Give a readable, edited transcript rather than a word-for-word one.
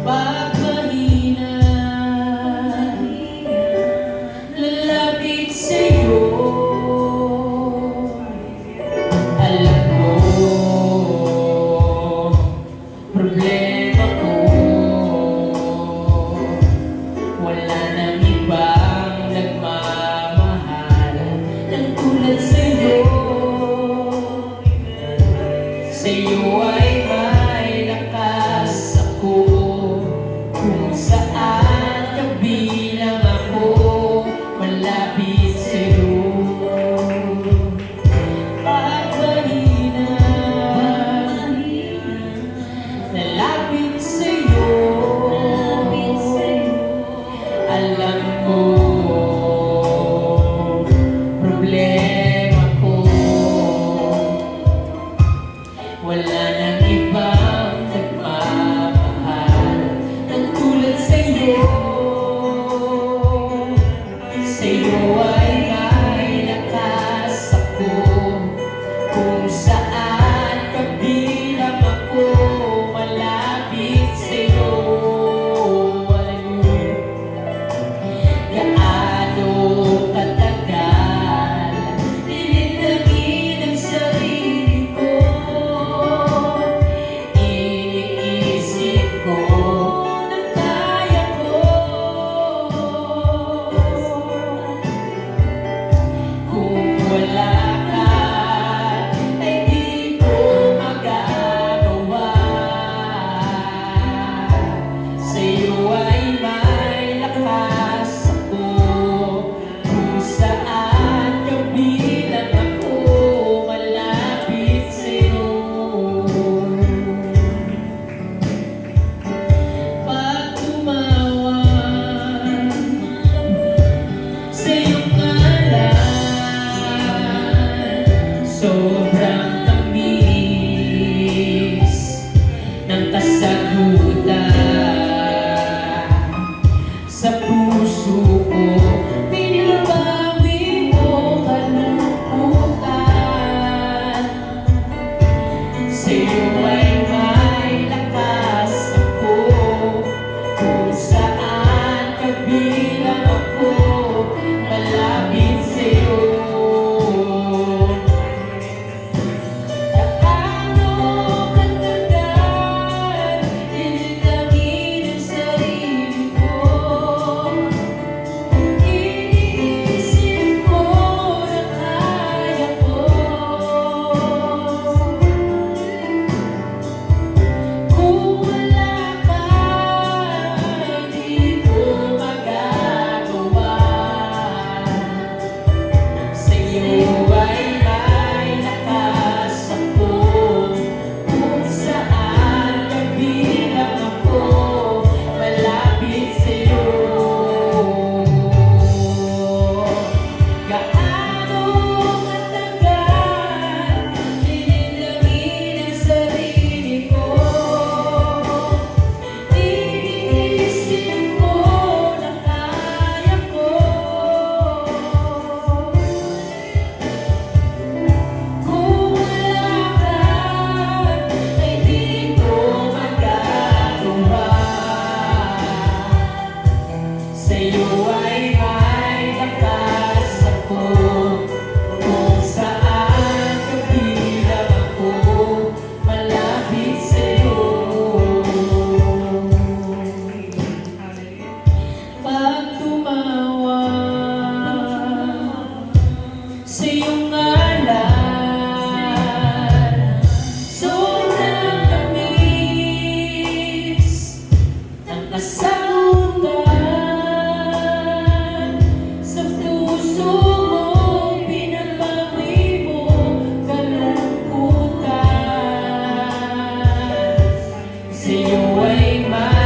Pag mahina, lalapit sa'yo. Alam ko, problema ko, wala nang ibang nagmamahal ng tulad sa'yo. Sa'yo ay may lakas ako, kung saan ka bilang ako, malapit sa'yo. Pag mahina, lalapit sa'yo. Alam ko, problema ko, wala nang ibang nagmamahal ng tulad sa'yo. Sa'yo ay may lakas ako, kung saan ka bilang ako, malapit sa'yo. Hallelujah. Gaano katagal nilinangin ang sarili ko, iniisip ko na kaya ko. Kung wala ka, ay di ko magagawa. Sa'yo ay may lakas ako, kung saan ka bilang ako, malapit sa'yo. Pag tumawag sa iyong ngalan, sobrang tamis ng kasagutan. Sa puso ko, binabawi mo kalungkutan. Sa'yo ay may lakas ako, kung saan ka bilang ako, malapit sa'yo. Gaano katagal nilinangin ang sarili ko, iniisip ko na kaya ko. Kung wala ka, di ko magagawa. Sa'yo ay may lakas ako, kung saan ka bilang ako, malapit sa'yo. Gaano katagal nilinangin ang sarili ko, iniisip ko na kaya ko. Kung wala ka, ay di ko magagawa. Sa'yo ay may lakas ako, kung saan ka bilang ako, malapit sa'yo. Pag tumawag sa iyong ngalan, sobrang tamis ng kasagutan. Sa puso mo, binabawi mo kalungkutan. Sa'yo ay may